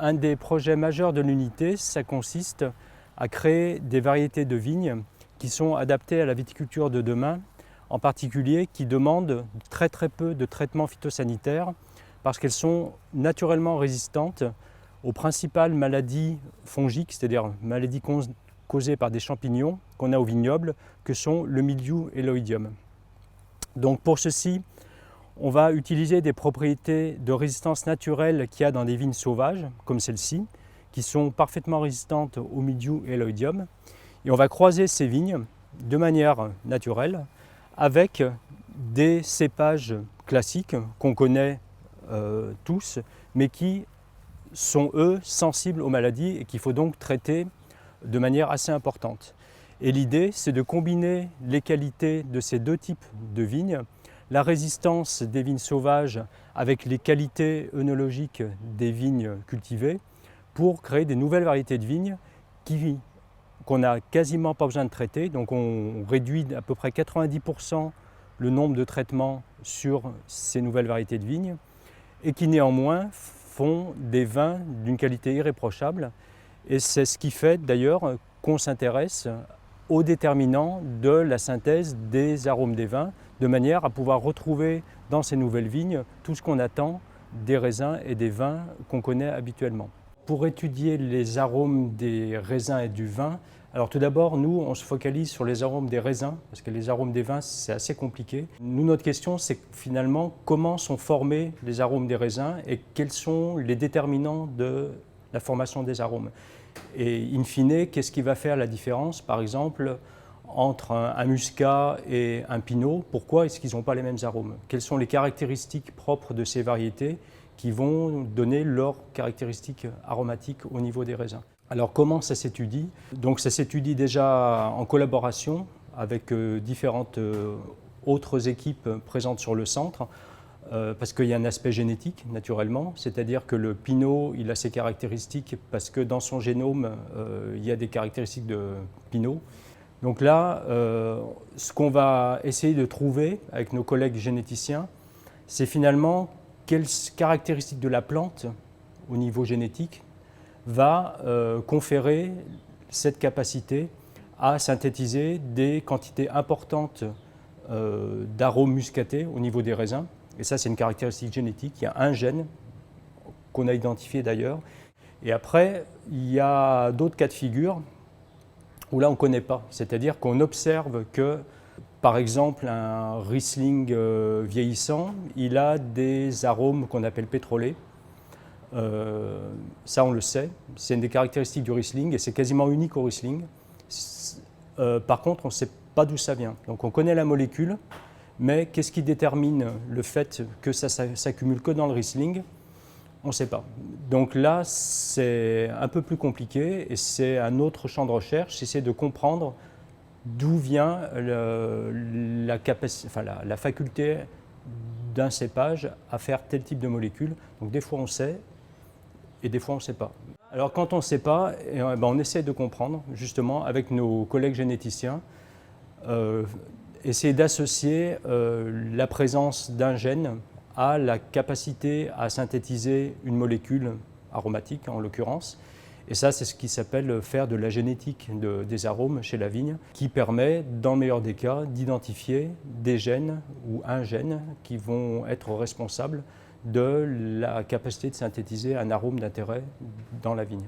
Un des projets majeurs de l'unité, ça consiste à créer des variétés de vignes qui sont adaptées à la viticulture de demain, en particulier qui demandent très peu de traitements phytosanitaires parce qu'elles sont naturellement résistantes aux principales maladies fongiques, c'est-à-dire maladies causées par des champignons qu'on a au vignoble, que sont le mildiou et l'oïdium. Donc pour ceci, on va utiliser des propriétés de résistance naturelle qu'il y a dans des vignes sauvages, comme celle-ci, qui sont parfaitement résistantes au mildiou et l'oïdium. Et on va croiser ces vignes de manière naturelle avec des cépages classiques qu'on connaît tous, mais qui sont eux sensibles aux maladies et qu'il faut donc traiter de manière assez importante. Et l'idée, c'est de combiner les qualités de ces deux types de vignes, la résistance des vignes sauvages avec les qualités œnologiques des vignes cultivées, pour créer des nouvelles variétés de vignes qu'on n'a quasiment pas besoin de traiter. Donc on réduit à peu près 90% le nombre de traitements sur ces nouvelles variétés de vignes et qui néanmoins font des vins d'une qualité irréprochable. Et c'est ce qui fait d'ailleurs qu'on s'intéresse aux déterminants de la synthèse des arômes des vins, de manière à pouvoir retrouver dans ces nouvelles vignes tout ce qu'on attend des raisins et des vins qu'on connaît habituellement. Pour étudier les arômes des raisins et du vin, alors tout d'abord, nous, on se focalise sur les arômes des raisins, parce que les arômes des vins, c'est assez compliqué. Nous, notre question, c'est finalement comment sont formés les arômes des raisins et quels sont les déterminants de la formation des arômes. Et in fine, qu'est-ce qui va faire la différence, par exemple, entre un muscat et un pinot? Pourquoi est-ce qu'ils n'ont pas les mêmes arômes? Quelles sont les caractéristiques propres de ces variétés qui vont donner leurs caractéristiques aromatiques au niveau des raisins? Alors comment ça s'étudie? Donc ça s'étudie déjà en collaboration avec différentes autres équipes présentes sur le centre, parce qu'il y a un aspect génétique naturellement, c'est-à-dire que le pinot, il a ses caractéristiques parce que dans son génome, il y a des caractéristiques de pinot. Donc là, ce qu'on va essayer de trouver avec nos collègues généticiens, c'est finalement quelles caractéristiques de la plante au niveau génétique va conférer cette capacité à synthétiser des quantités importantes d'arômes muscatés au niveau des raisins. Et ça, c'est une caractéristique génétique. Il y a un gène qu'on a identifié d'ailleurs. Et après, il y a d'autres cas de figure où là, on ne connaît pas. C'est-à-dire qu'on observe que, par exemple, un Riesling vieillissant, il a des arômes qu'on appelle pétrolés. Ça, on le sait. C'est une des caractéristiques du Riesling et c'est quasiment unique au Riesling. Par contre, on ne sait pas d'où ça vient. Donc, on connaît la molécule. Mais qu'est-ce qui détermine le fait que ça s'accumule que dans le Riesling? On ne sait pas. Donc là, c'est un peu plus compliqué et c'est un autre champ de recherche, c'est de comprendre d'où vient la faculté d'un cépage à faire tel type de molécule. Donc des fois on sait et des fois on ne sait pas. Alors quand on ne sait pas, on essaie de comprendre justement avec nos collègues généticiens, essayer d'associer la présence d'un gène à la capacité à synthétiser une molécule aromatique en l'occurrence. Et ça, c'est ce qui s'appelle faire de la génétique des arômes chez la vigne, qui permet, dans le meilleur des cas, d'identifier des gènes ou un gène qui vont être responsables de la capacité de synthétiser un arôme d'intérêt dans la vigne.